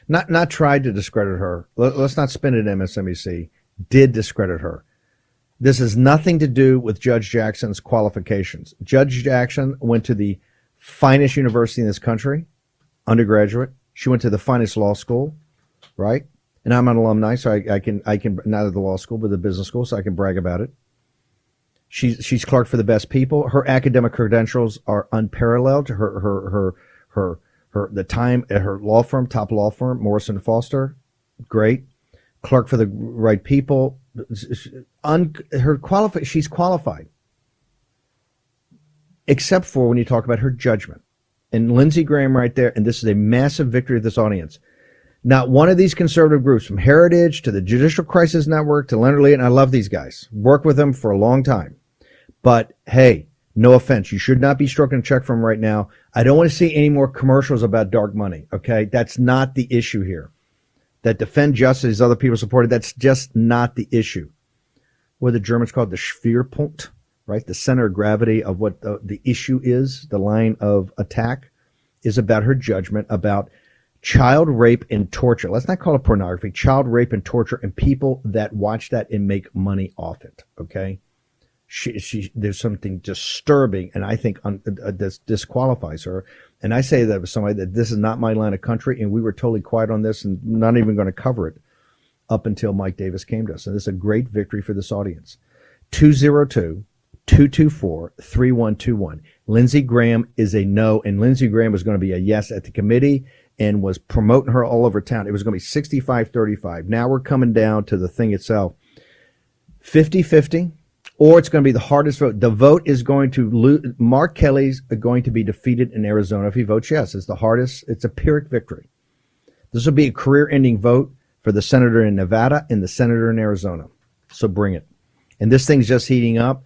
not tried to discredit her. Let's not spin it. MSNBC did discredit her. This has nothing to do with Judge Jackson's qualifications. Judge Jackson went to the finest university in this country, undergraduate. She went to the finest law school, right? And I'm an alumni, so I can not at the law school, but the business school, so I can brag about it. She's clerked for the best people. Her academic credentials are unparalleled. Her time at her law firm, top law firm, Morrison Foster, great. Clerk for the right people. She's qualified, except for when you talk about her judgment. And Lindsey Graham right there, and this is a massive victory of this audience. Not one of these conservative groups, from Heritage to the Judicial Crisis Network to Leonard Lee, and I love these guys, worked with them for a long time. But hey, no offense, you should not be stroking a check from right now. I don't want to see any more commercials about dark money, okay? That's not the issue here. That defend justice, other people supported, that's just not the issue. What the Germans called the Schwerpunkt, right? The center of gravity of what the issue is, the line of attack, is about her judgment about child rape and torture. Let's not call it pornography. Child rape and torture, and people that watch that and make money off it, okay? There's something disturbing, and I think this disqualifies her. And I say that with somebody that this is not my line of country, and we were totally quiet on this and not even going to cover it up until Mike Davis came to us. And this is a great victory for this audience. 202-224-3121. Lindsey Graham is a no, and Lindsey Graham was going to be a yes at the committee and was promoting her all over town. It was going to be 65-35. Now we're coming down to the thing itself. 50-50. Or it's going to be the hardest vote. The vote is going to lose. Mark Kelly's going to be defeated in Arizona if he votes yes. It's the hardest. It's a Pyrrhic victory. This will be a career-ending vote for the senator in Nevada and the senator in Arizona. So bring it. And this thing's just heating up.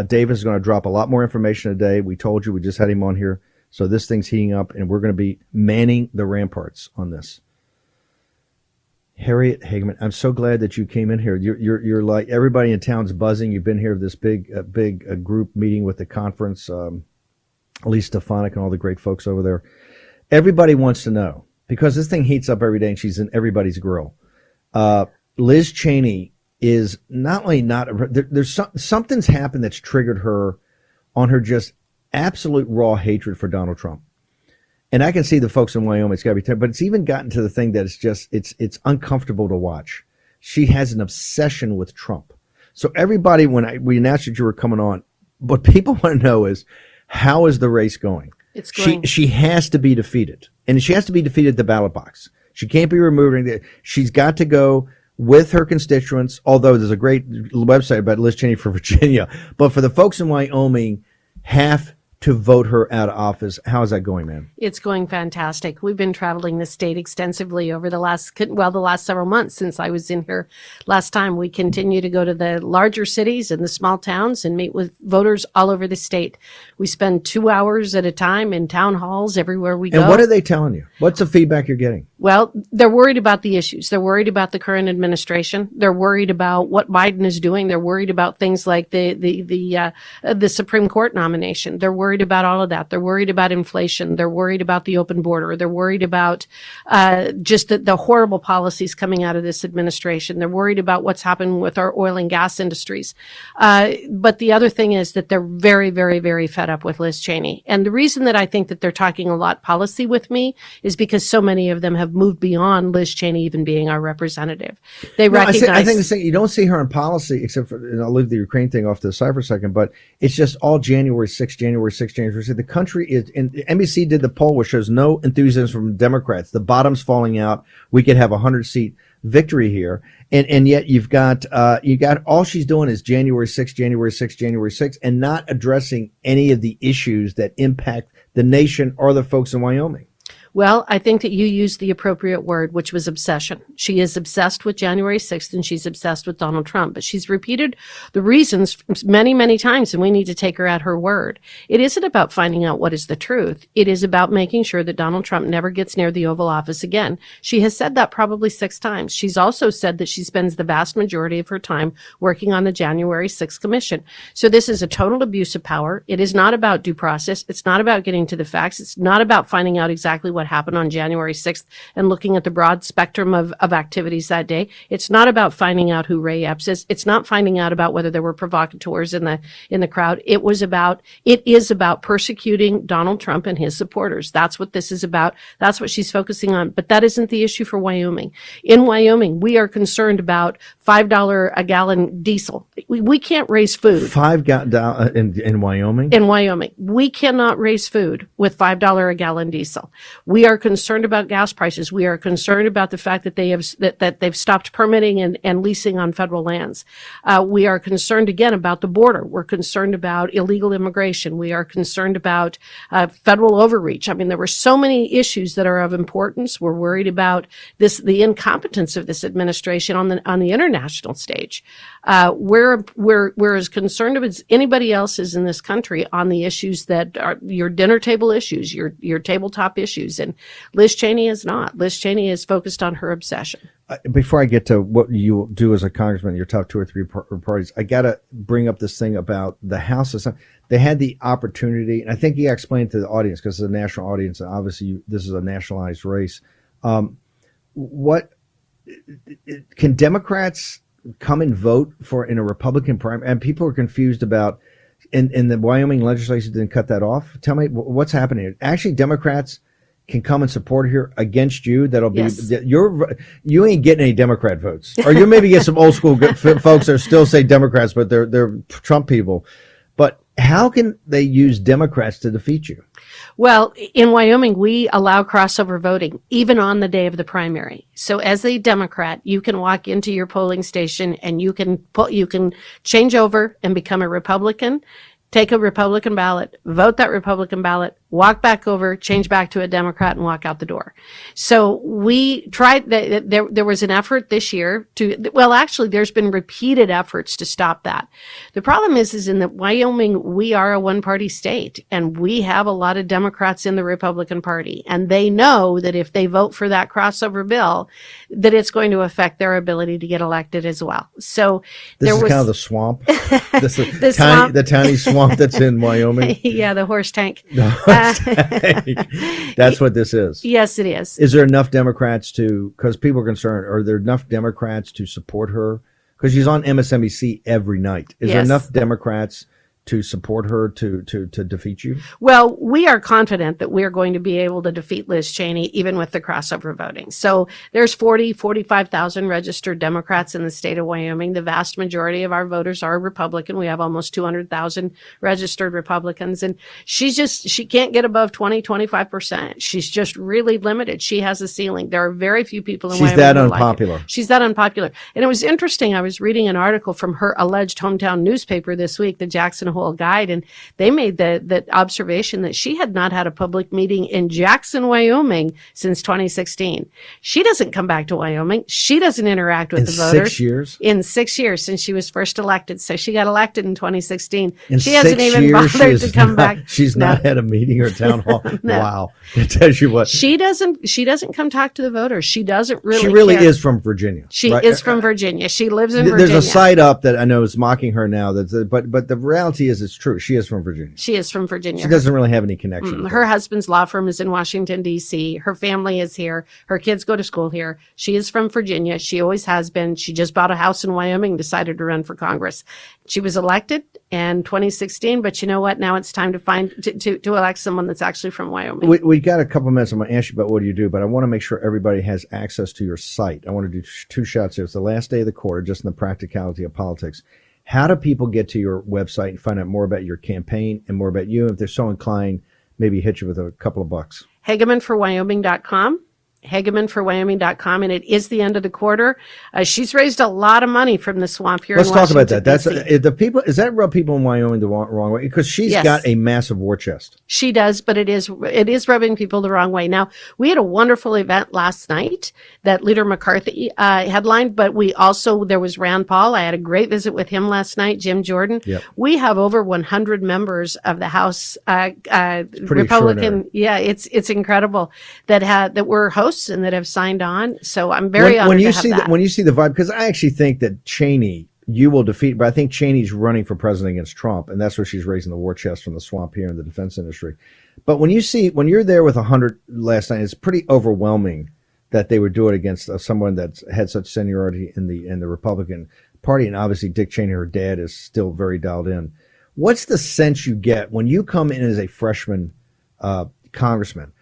Davis is going to drop a lot more information today. We told you. We just had him on here. So this thing's heating up, and we're going to be manning the ramparts on this. Harriet Hageman, I'm so glad that you came in here. You're like everybody in town's buzzing. You've been here for this big group meeting with the conference. Elise Stefanik and all the great folks over there. Everybody wants to know, because this thing heats up every day and she's in everybody's grill. Liz Cheney is not only not there's something's happened that's triggered her on her just absolute raw hatred for Donald Trump. And I can see the folks in Wyoming, it's got to be terrible, but it's even gotten to the thing that it's just, it's uncomfortable to watch. She has an obsession with Trump. So everybody, when we announced that you were coming on, what people want to know is, how is the race going? It's going. She has to be defeated, and she has to be defeated at the ballot box. She can't be removed. She's got to go with her constituents, although there's a great website about Liz Cheney for Virginia. But for the folks in Wyoming, have to vote her out of office. How is that going, man? It's going fantastic. We've been traveling the state extensively over the last several months since I was in here last time. We continue to go to the larger cities and the small towns and meet with voters all over the state. We spend 2 hours at a time in town halls everywhere we go. And what are they telling you? What's the feedback you're getting? Well, they're worried about the issues. They're worried about the current administration. They're worried about what Biden is doing. They're worried about things like the Supreme Court nomination. They're worried about all of that. They're worried about inflation. They're worried about the open border. They're worried about just the horrible policies coming out of this administration. They're worried about what's happened with our oil and gas industries. But the other thing is that they're very, very, very fed up with Liz Cheney. And the reason that I think that they're talking a lot policy with me is because so many of them have moved beyond Liz Cheney even being our representative. They recognize. I think the thing, you don't see her in policy, except for, and I'll leave the Ukraine thing off to the side for a second, but it's just all January 6th, January 6th, January 6th. The country is, and NBC did the poll which shows no enthusiasm from Democrats. The bottom's falling out. We could have a 100-seat victory here. And yet you've got all she's doing is January 6th, January 6th, January 6th, and not addressing any of the issues that impact the nation or the folks in Wyoming. Well, I think that you used the appropriate word, which was obsession. She is obsessed with January 6th, and she's obsessed with Donald Trump. But she's repeated the reasons many, many times, and we need to take her at her word. It isn't about finding out what is the truth. It is about making sure that Donald Trump never gets near the Oval Office again. She has said that probably 6 times. She's also said that she spends the vast majority of her time working on the January 6th commission. So this is a total abuse of power. It is not about due process. It's not about getting to the facts. It's not about finding out exactly what what happened on January 6th and looking at the broad spectrum of activities that day. It's not about finding out who Ray Epps is. It's not finding out about whether there were provocateurs in the crowd. It is about persecuting Donald Trump and his supporters. That's what this is about. That's what she's focusing on. But that isn't the issue for Wyoming. In Wyoming, we are concerned about $5 a gallon diesel. We can't raise food. In Wyoming? In Wyoming. We cannot raise food with $5 a gallon diesel. We are concerned about gas prices. We are concerned about the fact that they've stopped permitting and leasing on federal lands. We are concerned again about the border. We're concerned about illegal immigration. We are concerned about federal overreach. I mean, there were so many issues that are of importance. We're worried about the incompetence of this administration on the international stage. We're as concerned as anybody else is in this country on the issues that are your dinner table issues, your tabletop issues. And Liz Cheney is not. Liz Cheney is focused on her obsession. Before I get to what you do as a congressman, your top 2 or 3 parties, I got to bring up this thing about the House. They had the opportunity, and I think you explained to the audience, because it's a national audience, and obviously this is a nationalized race. What can Democrats come and vote for in a Republican primary? And people are confused about, and the Wyoming legislature didn't cut that off. Tell me what's happening. Actually, Democrats can come and support here against you. That'll be, yes. You ain't getting any Democrat votes, or you maybe get some old school folks that still say Democrats, but they're Trump people. But how can they use Democrats to defeat you? Well, in Wyoming, we allow crossover voting even on the day of the primary. So as a Democrat, you can walk into your polling station and you can change over and become a Republican, take a Republican ballot, vote that Republican ballot, walk back over, change back to a Democrat, and walk out the door. So we tried, there was an effort this year actually there's been repeated efforts to stop that. The problem is in that Wyoming, we are a one-party state, and we have a lot of Democrats in the Republican Party, and they know that if they vote for that crossover bill, that it's going to affect their ability to get elected as well. So this is kind of the swamp. This is swamp. The tiny swamp that's in Wyoming. Yeah, the horse tank. That's what this is. Yes, it is. Is there enough Democrats because people are concerned, are there enough Democrats to support her? Because she's on MSNBC every night. Is there enough Democrats to support her to defeat you? Well, we are confident that we're going to be able to defeat Liz Cheney, even with the crossover voting. So there's 45,000 registered Democrats in the state of Wyoming. The vast majority of our voters are Republican. We have almost 200,000 registered Republicans. And she can't get above 25%. She's just really limited. She has a ceiling. There are very few people in Wyoming. She's that unpopular. Like she's that unpopular. And it was interesting. I was reading an article from her alleged hometown newspaper this week, the Jackson Hole Guide, and they made the observation that she had not had a public meeting in Jackson, Wyoming since 2016. She doesn't come back to Wyoming. She doesn't interact with the voters. 6 years? In 6 years since she was first elected. So she got elected in 2016. She hasn't even bothered to come back. She's not had a meeting or town hall. No. Wow. It tells you what. She doesn't come talk to the voters. She doesn't really She really care. is from Virginia. She right? is from Virginia. She lives in Virginia. There's a site up that I know is mocking her now. But the reality is it's true. She is from Virginia. She is from Virginia. She doesn't really have any connection. Her husband's law firm is in Washington, D.C. Her family is here. Her kids go to school here. She is from Virginia. She always has been. She just bought a house in Wyoming, decided to run for Congress. She was elected in 2016, but you know what? Now it's time to elect someone that's actually from Wyoming. We got a couple minutes. I'm going to ask you about what do you do, but I want to make sure everybody has access to your site. I want to do 2 shots here. It's the last day of the quarter, just in the practicality of politics. How do people get to your website and find out more about your campaign and more about you? If they're so inclined, maybe hit you with a couple of bucks. HagemanForWyoming.com. HagemanForWyoming.com, and it is the end of the quarter. She's raised a lot of money from the swamp here. Let's in talk Washington, about that. DC. That's the people. Is that rub people in Wyoming the wrong way? Because she's got a massive war chest. She does, but it is rubbing people the wrong way. Now, we had a wonderful event last night that Leader McCarthy headlined, but there was Rand Paul. I had a great visit with him last night, Jim Jordan. Yep. We have over 100 members of the House Republican. Yeah, it's incredible that we're hosts and that have signed on. So I'm very honored to have that. When you see the vibe, because I actually think that Cheney you will defeat. But I think Cheney's running for president against Trump, and that's where she's raising the war chest from the swamp here in the defense industry. But when you're there with 100 last night, it's pretty overwhelming that they would do it against someone that's had such seniority in the Republican Party, and obviously Dick Cheney, her dad, is still very dialed in. What's the sense you get when you come in as a freshman congressman?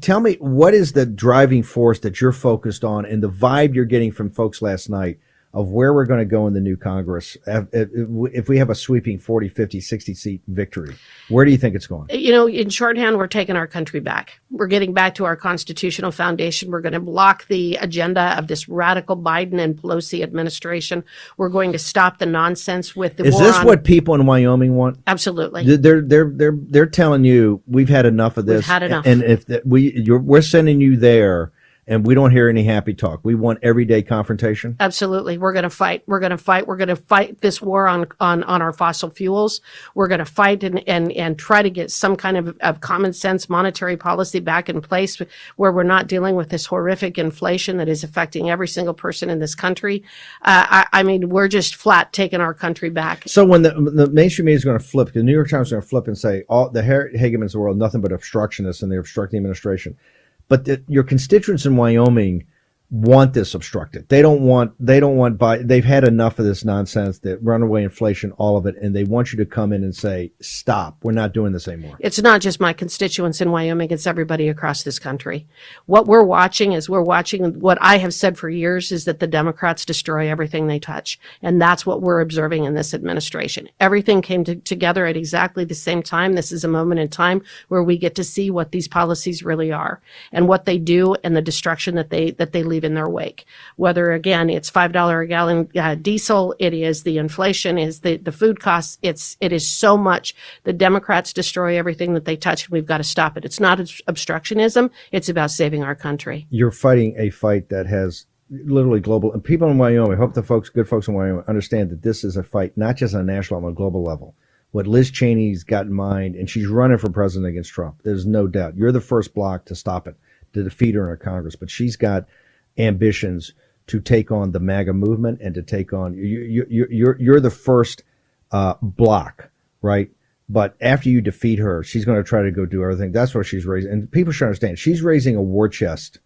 Tell me, what is the driving force that you're focused on and the vibe you're getting from folks last night of where we're going to go in the new Congress if we have a sweeping 40, 50, 60 seat victory? Where do you think it's going? In shorthand, we're taking our country back. We're getting back to our constitutional foundation. We're going to block the agenda of this radical Biden and Pelosi administration. We're going to stop the nonsense with the war. Is this what people in Wyoming want? Absolutely. They're telling you we've had enough of this. We've had enough. And if we're sending you there, and we don't hear any happy talk. We want everyday confrontation. Absolutely. We're going to fight. We're going to fight. We're going to fight this war on our fossil fuels. We're going to fight and try to get some kind of common sense monetary policy back in place where we're not dealing with this horrific inflation that is affecting every single person in this country. I mean, we're just flat taking our country back. So when the mainstream media is going to flip, the New York Times is going to flip and say, all the Hagemans of the world, nothing but obstructionists, and they obstruct the administration. But your constituents in Wyoming want this obstructed. They've had enough of this nonsense, that runaway inflation, all of it, and they want you to come in and say, stop, we're not doing this anymore. It's not just my constituents in Wyoming, it's everybody across this country. What we're watching what I have said for years is that the Democrats destroy everything they touch. And that's what we're observing in this administration. Everything came together at exactly the same time. This is a moment in time where we get to see what these policies really are and what they do and the destruction that they leave in their wake. Whether, again, it's $5 a gallon diesel, it is the inflation, is the food costs, it is so much. The Democrats destroy everything that they touch, and we've got to stop it. It's not obstructionism. It's about saving our country. You're fighting a fight that has literally global, and people in Wyoming, I hope the good folks in Wyoming understand that this is a fight, not just on a national level, on a global level. What Liz Cheney's got in mind, and she's running for president against Trump. There's no doubt. You're the first block to stop it, to defeat her in our Congress, but she's got ambitions to take on the MAGA movement and to take on you're the first block, right? But after you defeat her, she's going to try to go do everything. That's what she's raising, and people should understand she's raising a war chest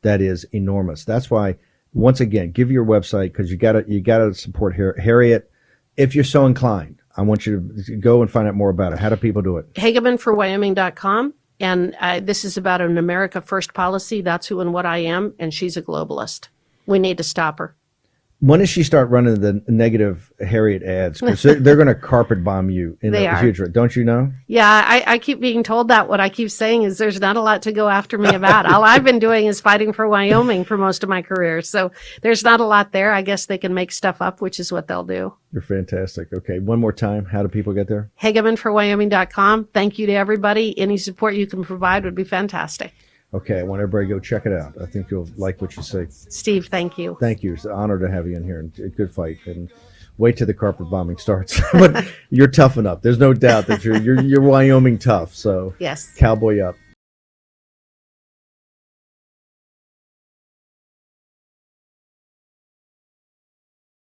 that is enormous. That's why, once again, give your website, because you gotta support Harriet if you're so inclined. I want you to go and find out more about it. How do people do it? Hagemanforwyoming.com. And this is about an America First policy. That's who and what I am. And she's a globalist. We need to stop her. When does she start running the negative Harriet ads? Because they're going to carpet bomb you in the future. Don't you know? Yeah, I keep being told that. What I keep saying is there's not a lot to go after me about. All I've been doing is fighting for Wyoming for most of my career. So there's not a lot there. I guess they can make stuff up, which is what they'll do. You're fantastic. Okay, one more time. How do people get there? Hagemanforwyoming.com. Thank you to everybody. Any support you can provide would be fantastic. Okay, I want everybody to go check it out. I think you'll like what you see. Steve, thank you. Thank you. It's an honor to have you in here, and a good fight. And wait till the carpet bombing starts. But you're tough enough. There's no doubt that you're Wyoming tough. So yes, cowboy up.